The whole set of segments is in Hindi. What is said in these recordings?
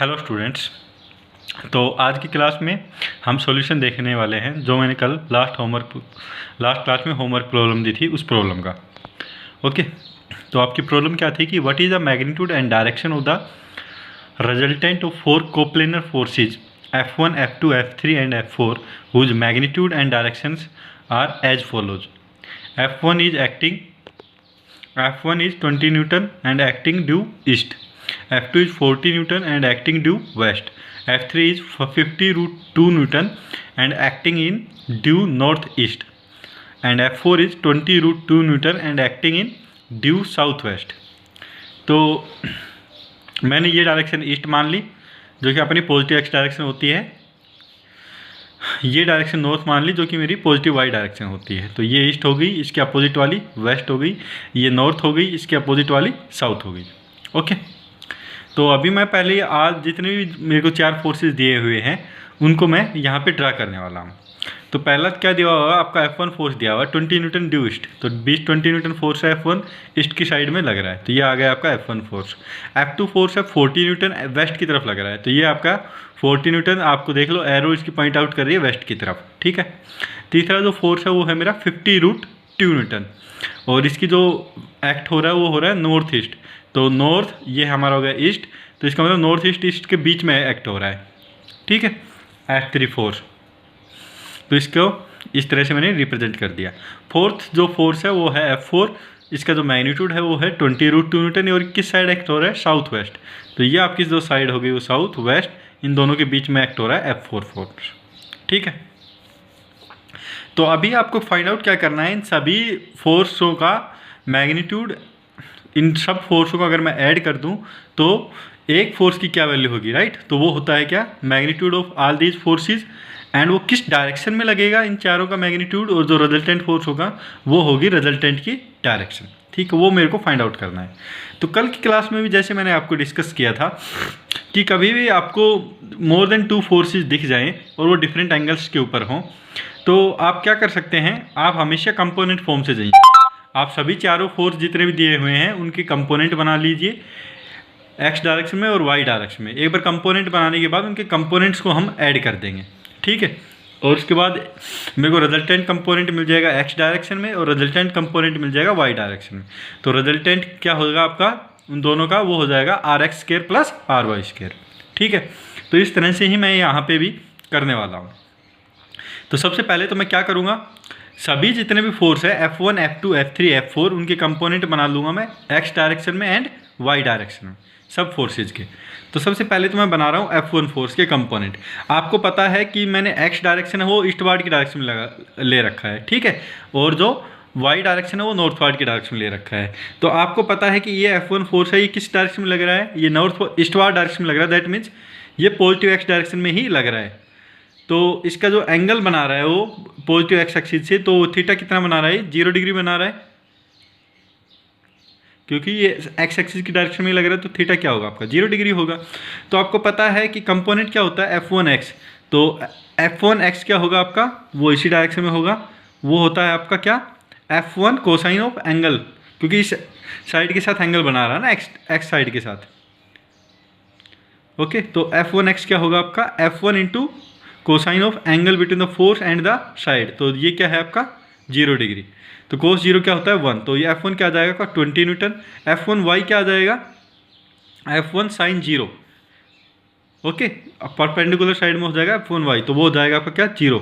Hello students. तो आज की क्लास में हम सॉल्यूशन देखने वाले हैं जो मैंने कल लास्ट क्लास में होमवर्क प्रॉब्लम दी थी उस प्रॉब्लम का। ओके, तो आपकी प्रॉब्लम क्या थी कि what is the magnitude and direction of the resultant of 4 coplanar forces F1, F2, F3 and F4 whose magnitude and directions are as follows. F1 is 20 Newton and acting due east. F2 is 40 Newton and acting due west. F3 is 50√2 Newton and acting in due northeast. And F4 is 20√2 Newton and acting in due southwest. तो मैंने ये डायरेक्शन ईस्ट मान ली जो कि अपनी पॉजिटिव एक्स डायरेक्शन होती है, ये डायरेक्शन नॉर्थ मान ली जो कि मेरी पॉजिटिव वाई डायरेक्शन होती है। तो ये ईस्ट हो गई, इसके अपोजिट वाली वेस्ट हो गई, ये नॉर्थ हो गई, इसके अपोजिट वाली साउथ हो गई। ओके, तो अभी मैं पहले आज जितने भी मेरे को 4 फोर्सेस दिए हुए हैं उनको मैं यहाँ पे ड्रा करने वाला हूँ। तो पहला क्या दिया हुआ आपका F1 फोर्स दिया हुआ 20 न्यूटन ड्यू ईस्ट, तो 20 न्यूटन फोर्स है F1 ईस्ट की साइड में लग रहा है, तो ये आ गया आपका F1 फोर्स। F2 फोर्स है 40 न्यूटन वेस्ट की तरफ लग रहा है, तो ये आपका 40 न्यूटन, आपको देख लो एरो इसकी पॉइंट आउट कर रही है वेस्ट की तरफ। ठीक है, तीसरा जो फोर्स है वो है मेरा 50√2 न्यूटन और इसकी जो एक्ट हो रहा है वो हो रहा है नॉर्थ ईस्ट, तो नॉर्थ ये हमारा हो गया ईस्ट, तो इसका मतलब नॉर्थ ईस्ट के बीच में एक्ट हो रहा है। ठीक है, F3 फोर्स, तो इसको इस तरह से मैंने रिप्रेजेंट कर दिया। फोर्थ जो फोर्स है वो है F4, इसका जो मैग्नीट्यूड है वो है 20√2 न्यूटन और किस साइड एक्ट हो रहा है साउथ वेस्ट, तो ये आपकी जो साइड हो गई वो साउथ वेस्ट, इन दोनों के बीच में एक्ट हो रहा है F4 फोर्स। ठीक है, तो अभी आपको फाइंड आउट क्या करना है, इन सभी फोर्सों का मैग्नीट्यूड, इन सब फोर्सों को अगर मैं ऐड कर दूं तो एक फोर्स की क्या वैल्यू होगी, राइट। तो वो होता है क्या, magnitude of all these forces and वो किस डायरेक्शन में लगेगा इन चारों का मैग्नीट्यूड, और जो रिजल्टेंट फोर्स होगा वो होगी रिजल्टेंट की डायरेक्शन। ठीक है, वो मेरे को फाइंड आउट करना है। तो कल की क्लास में भी जैसे मैंने आपको डिस्कस किया था कि कभी भी आपको मोर देन 2 फोर्सेस दिख जाएं और वो डिफरेंट एंगल्स के ऊपर हों, तो आप क्या कर सकते हैं, आप हमेशा कंपोनेंट फॉर्म से जाइए। आप सभी चारों फोर्स जितने भी दिए हुए हैं उनके कंपोनेंट बना लीजिए एक्स डायरेक्शन में और वाई डायरेक्शन में। एक बार कंपोनेंट बनाने के बाद उनके कंपोनेंट्स को हम ऐड कर देंगे। ठीक है, और उसके बाद मेरे को रिजल्टेंट कंपोनेंट मिल जाएगा एक्स डायरेक्शन में और रिजल्टेंट कंपोनेंट मिल जाएगा वाई डायरेक्शन में। तो रिजल्टेंट क्या होगा आपका उन दोनों का, वो हो जाएगा RX² + RY²। ठीक है, तो इस तरह से ही मैं यहाँ पे भी करने वाला हूँ। तो सबसे पहले तो मैं क्या करूँगा, सभी जितने भी फोर्स है F1, F2, F3, F4 उनके कंपोनेंट बना लूँगा मैं एक्स डायरेक्शन में एंड वाई डायरेक्शन में, सब फोर्सेज के। तो सबसे पहले तो मैं बना रहा हूँ F1 फोर्स के कंपोनेंट। आपको पता है कि मैंने एक्स डायरेक्शन है वो ईस्टवार्ड की डायरेक्शन में ले रखा है। ठीक है, और जो वाई डायरेक्शन है वो नॉर्थवार्ड की डायरेक्शन में ले रखा है। तो आपको पता है कि ये F1 फोर्स है, ये किस डायरेक्शन में लग रहा है, ये नॉर्थ ईस्टवार्ड डायरेक्शन में लग रहा है, दैट मीन्स ये पॉजिटिव एक्स डायरेक्शन में ही लग रहा है। तो इसका जो एंगल बना रहा है वो पॉजिटिव एक्स एक्सिस से, तो थीटा कितना बना रहा है, 0 डिग्री बना रहा है, क्योंकि ये एक्स एक्सिस की डायरेक्शन में लग रहा है, तो थीटा क्या होगा आपका 0 डिग्री होगा। तो आपको पता है कि कंपोनेंट क्या होता है F1x, तो F1x क्या होगा आपका, वो इसी डायरेक्शन में होगा, वो होता है आपका क्या, F1 कोसाइन ऑफ एंगल, क्योंकि इस साइड के साथ एंगल बना रहा है ना एक्स साइड के साथ। ओके, तो F1x क्या होगा आपका F1 into cosine of angle between the force and the side, तो ये क्या है आपका 0 डिग्री। तो कोस 0 क्या होता है 1, तो ये F1 क्या आ जाएगा आपका 20 न्यूटन। F1y क्या आ जाएगा F1 sign 0। Okay, perpendicular side में हो जाएगा F1y, तो वो हो जाएगा आपका क्या 0,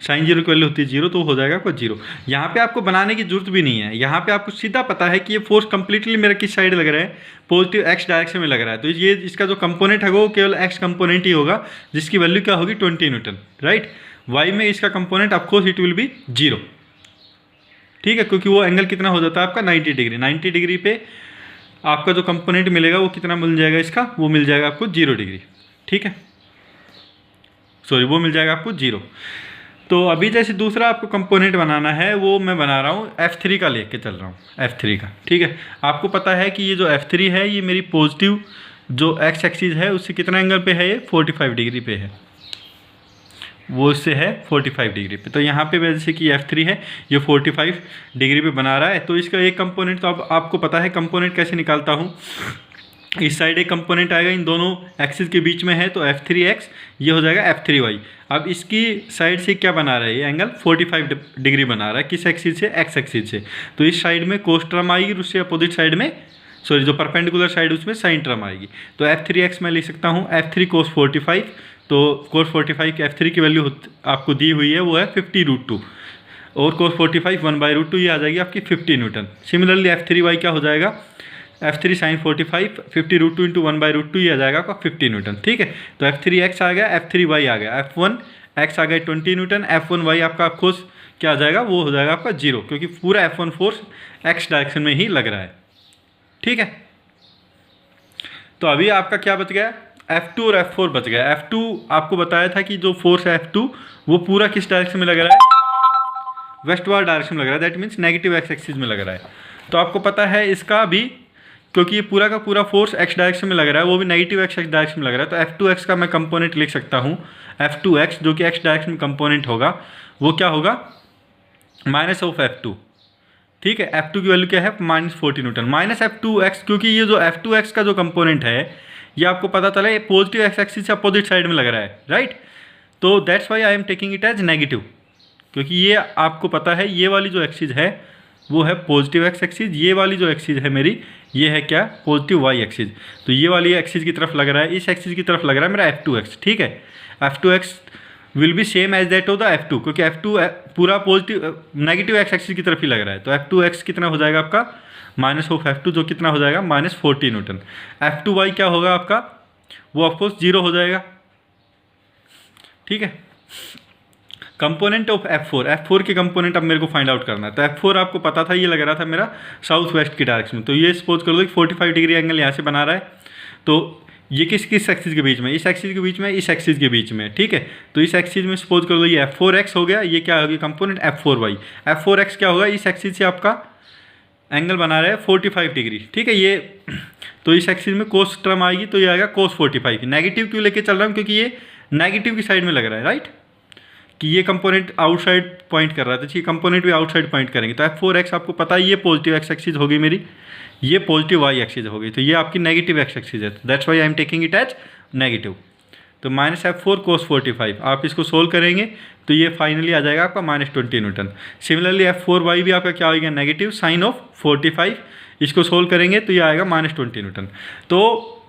साइन 0 की वैल्यू होती है 0, तो हो जाएगा आपका 0। यहाँ पे आपको बनाने की जरूरत भी नहीं है, यहाँ पे आपको सीधा पता है कि ये फोर्स कंप्लीटली मेरा किस साइड लग रहा है, पॉजिटिव एक्स डायरेक्शन में लग रहा है। तो ये इसका जो कंपोनेंट है वो केवल एक्स कंपोनेंट ही होगा, जिसकी वैल्यू क्या होगी 20 न्यूटन, राइट। वाई में इसका component of course it will be 0। ठीक है, क्योंकि वो एंगल कितना हो जाता है आपका 90 डिग्री। 90 डिग्री पे आपका जो कंपोनेंट मिलेगा वो कितना मिल जाएगा इसका, वो मिल जाएगा आपको 0 डिग्री। ठीक है, सॉरी, वो मिल जाएगा आपको 0। तो अभी जैसे दूसरा आपको कंपोनेंट बनाना है वो मैं बना रहा हूँ F3 का लेके चल रहा हूँ, F3 का। ठीक है, आपको पता है कि ये जो F3 है ये मेरी पॉजिटिव जो एक्स एक्सिस है उससे कितना एंगल पे है, ये 45 डिग्री पे है, वो इससे है 45 डिग्री पे। तो यहाँ पे जैसे कि F3 है ये 45 डिग्री पे बना रहा है, तो इसका एक कंपोनेंट, तो अब आपको पता है कंपोनेंट कैसे निकालता हूँ, इस साइड एक कंपोनेंट आएगा, इन दोनों एक्सिस के बीच में है, तो F3x ये हो जाएगा F3y। अब इसकी साइड से क्या बना रहा है, ये एंगल 45 डिग्री बना रहा है, किस एक्सिस से, एक्स एक्सिस से। तो इस साइड में कोस टर्म आएगी, उससे अपोजिट साइड में, सॉरी जो परपेंडिकुलर साइड उसमें साइन टर्म आएगी। तो F3x मैं लिख सकता हूँ F3 cos 45। तो cos 45 की F3 की वैल्यू आपको दी हुई है, वो है 50√2, और cos 45 1/√2 ये आ जाएगी आपकी 50 न्यूटन। सिमिलरली F3y क्या हो जाएगा, F3 sin 45 50√2 इंटू 1/√2 ये आ जाएगा आपका 50 न्यूटन। ठीक है, तो F3x आ गया, F3y आ गया, F1x आ गया 20 न्यूटन, F1y आपका ऑफकोर्स क्या आ जाएगा, वो हो जाएगा आपका 0, क्योंकि पूरा F1 फोर्स x डायरेक्शन में ही लग रहा है। ठीक है, तो अभी आपका क्या बच गया, F2 और F4 बच गया। F2 आपको बताया था कि जो फोर्स है F2 वो पूरा किस डायरेक्शन में लग रहा है, वेस्टवार्ड डायरेक्शन में लग रहा है, that means negative x axis में लग रहा है। तो आपको पता है इसका भी, क्योंकि ये पूरा का पूरा फोर्स एक्स डायरेक्शन में लग रहा है, वो भी नेगेटिव एक्स डायरेक्शन में लग रहा है, तो F2x का मैं कंपोनेंट लिख सकता हूँ, F2x जो कि एक्स डायरेक्शन में कंपोनेंट होगा, वो क्या होगा, माइनस ऑफ F2। ठीक है, F2 की वैल्यू क्या है, -40 न्यूटन, माइनस F2x, क्योंकि ये जो F2x का जो कंपोनेंट है ये आपको पता चला ये पॉजिटिव एक्स एक्सिस से अपोजिट साइड में लग रहा है, राइट। तो that's why I am taking it as negative, क्योंकि ये आपको पता है ये वाली जो एक्सिस है वो है पॉजिटिव एक्स एक्सिस, ये वाली जो एक्सिस है मेरी ये है क्या, पॉजिटिव वाई एक्सिस। तो ये वाली एक्सिस की तरफ लग रहा है, इस एक्सिस की तरफ लग रहा है मेरा F2x। ठीक है, F2x will be same as that of the F2, क्योंकि F2 पूरा पॉजिटिव नेगेटिव एक्स एक्सिस की तरफ ही लग रहा है। तो F2x कितना हो जाएगा आपका, माइनस ऑफ F2 जो कितना हो जाएगा -40 न्यूटन। F2y क्या होगा आपका, वो ऑफकोर्स 0 हो जाएगा। ठीक है, कंपोनेंट ऑफ F4 के कंपोनेंट अब मेरे को फाइंड आउट करना है। तो F4 आपको पता था ये लग रहा था मेरा साउथ वेस्ट की डायरेक्शन में, तो ये सपोज कर लो कि 45 डिग्री एंगल यहाँ से बना रहा है। तो ये किस किस एक्सिस के बीच में, इस एक्सिस के बीच में, इस एक्सिस के बीच में। ठीक है, तो इस एक्सिस में सपोज कर लो ये F4x हो गया, ये क्या होगी कंपोनेंट F4y। F4x क्या होगा, इस एक्सिस से आपका एंगल बना रहा है 45 डिग्री। ठीक है, ये तो इस एक्सिस में कोस टर्म आएगी, तो ये आएगा cos 45। नेगेटिव क्यों लेके चल रहा हूँ, क्योंकि ये नेगेटिव की साइड में लग रहा है, राइट, कि ये कंपोनेंट आउटसाइड पॉइंट कर रहा था, ये कंपोनेंट भी आउटसाइड पॉइंट करेंगे। तो F4x आपको पता है ये पॉजिटिव एक्स एक्सिस होगी मेरी, ये पॉजिटिव वाई एक्सिस होगी, तो ये आपकी नेगेटिव एक्स एक्सिस है, that's why I am taking it as negative. तो -F4 cos 45 आप इसको सोल्व करेंगे तो ये फाइनली आ जाएगा आपका -20 न्यूटन। सिमिलरली F4y भी आपका क्या होगा, नेगेटिव साइन ऑफ 45, इसको सोल्व करेंगे तो ये आएगा -20 न्यूटन। तो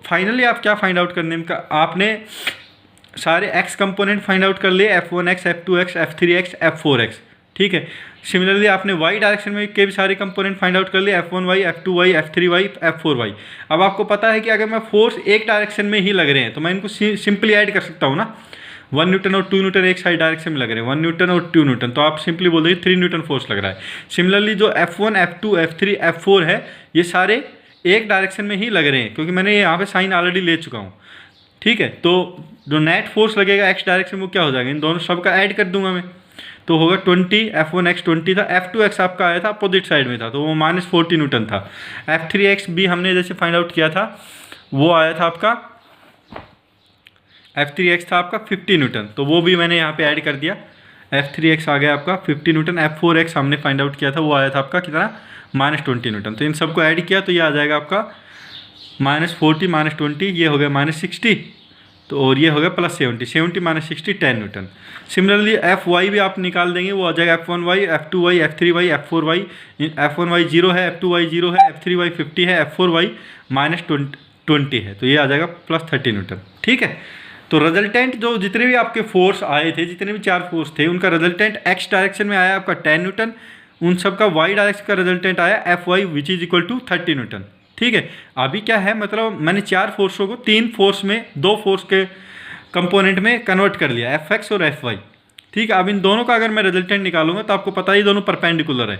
फाइनली आप क्या फाइंड आउट करने का, आपने सारे x कंपोनेंट फाइंड आउट कर लिए, F1x, F2x, F3x, F4x। ठीक है, सिमिलरली आपने y डायरेक्शन में के भी सारे कंपोनेंट फाइंड आउट कर लिए, F1y, F2y, F3y, F4y। अब आपको पता है कि अगर मैं फोर्स एक डायरेक्शन में ही लग रहे हैं तो मैं इनको सिंपली ऐड कर सकता हूँ ना, 1 न्यूटन और 2 न्यूटन एक साइड डायरेक्शन में लग रहे हैं, 1 न्यूटन और 2 न्यूटन, तो आप सिंपली बोल देंगे 3 न्यूटन फोर्स लग रहा है। सिमिलरली जो F1, F2, F3, F4 है ये सारे एक डायरेक्शन में ही लग रहे हैं, क्योंकि मैंने यहाँ पे साइन ऑलरेडी ले चुका हूँ। ठीक है, तो जो नेट फोर्स लगेगा एक्स डायरेक्शन में वो क्या हो जाएगा, इन दोनों सबका ऐड कर दूंगा मैं, तो होगा 20, F1x 20 था, F2x आपका आया था अपोजिट साइड में था तो वो -40 न्यूटन था। F3x भी हमने जैसे फाइंड आउट किया था वो आया था आपका, F3x था आपका 50 न्यूटन, तो वो भी मैंने यहाँ पे ऐड कर दिया, F3x आ गया आपका 50 न्यूटन, F4x हमने फाइंड आउट किया था वो आया था आपका कितना, -20 न्यूटन। तो इन सबको ऐड किया तो ये आ जाएगा आपका -40 -20, ये हो गया -60, तो और ये हो गया +70, 70 -60 10 न्यूटन। सिमिलरली Fy भी आप निकाल देंगे, वो आ जाएगा F1y, F2y, F3y, F4y। F1y 0 है, F2y 0 है, F3y 50 है, F4y -20 है, तो ये आ जाएगा +30 न्यूटन। ठीक है, तो रिजल्टेंट जो जितने भी आपके फोर्स आए थे, जितने भी 4 फोर्स थे, उनका रिजल्टेंट एक्स डायरेक्शन में आया आपका 10 न्यूटन, उन सब का वाई डायरेक्शन का रिजल्टेंट आया Fy which is equal to 30 newton. ठीक है, अभी क्या है, मतलब मैंने 4 फोर्सों को 3 फोर्स में 2 फोर्स के कंपोनेंट में कन्वर्ट कर लिया, Fx और Fy। ठीक है, अब इन दोनों का अगर मैं रिजल्टेंट निकालूंगा तो आपको पता ही दोनों परपेंडिकुलर है,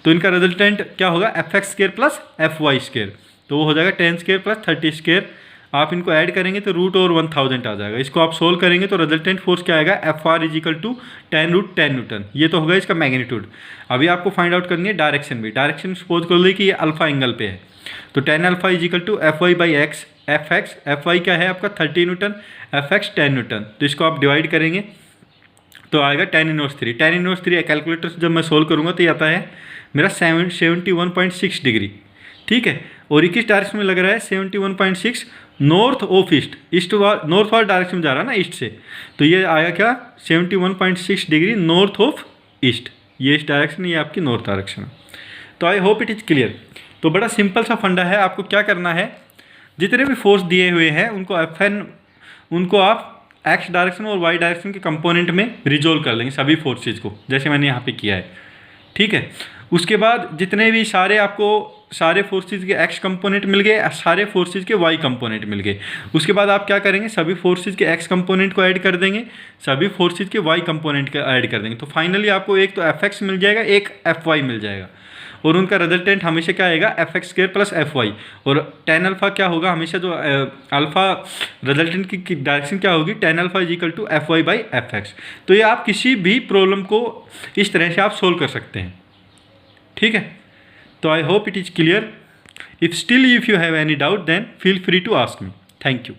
तो इनका रिजल्टेंट क्या होगा, Fx² प्लस Fy², तो वो हो जाएगा 10² प्लस 30²। आप इनको ऐड करेंगे तो रूट और 1000 आ जाएगा, इसको आप सोल्व करेंगे तो रिजल्टेंट फोर्स क्या आएगा, Fr is equal to 10√10 newton. ये तो होगा इसका मैग्नीट्यूड। अभी आपको फाइंड आउट करनी है डायरेक्शन भी, डायरेक्शन सपोज कर लो कि ये अल्फा एंगल पे है, तो 10 alpha is equal to Fy/x, Fy क्या है आपका 30 न्यूटन, Fx 10 न्यूटन, तो इसको आप डिवाइड करेंगे तो आएगा 10⁻³ 10⁻³ कैलकुलेटर से जब मैं सोल्व करूँगा तो ये आता है मेरा 71.6 डिग्री। ठीक है, और ये किस डायरेक्शन में लग रहा है 71.6 नॉर्थ ऑफ ईस्ट, नॉर्थ वाला डायरेक्शन में जा रहा है ना ईस्ट से, तो ये आया क्या 71.6 डिग्री नॉर्थ ऑफ ईस्ट, ये इस डायरेक्शन, ये आपकी नॉर्थ डायरेक्शन है। तो I hope it is clear. तो बड़ा सिंपल सा फंडा है, आपको क्या करना है, जितने भी फोर्स दिए हुए हैं उनको FN उनको आप एक्स डायरेक्शन और वाई डायरेक्शन के कंपोनेंट में रिजोल्व कर लेंगे सभी फोर्सेज को, जैसे मैंने यहाँ पे किया है, ठीक है। उसके बाद जितने भी सारे फोर्सेज के एक्स कंपोनेंट मिल गए, सारे फोर्सेज के वाई कंपोनेंट मिल गए। उसके बाद आप क्या करेंगे, सभी फोर्सेज के एक्स कंपोनेंट को ऐड कर देंगे, सभी फोर्सेज के वाई कंपोनेंट का ऐड कर देंगे। तो फाइनली आपको एक तो FX मिल जाएगा, एक FY मिल जाएगा, और उनका रिजल्टेंट हमेशा क्या आएगा FX² प्लस FY। और tan अल्फा क्या होगा, हमेशा जो अल्फा रिजल्टेंट की डायरेक्शन क्या होगी, tan alpha is equal to FY/FX। तो ये आप किसी भी प्रॉब्लम को इस तरह से आप सोल्व कर सकते हैं, ठीक है। तो I hope it is clear. If you have any doubt then feel free to ask me. Thank you.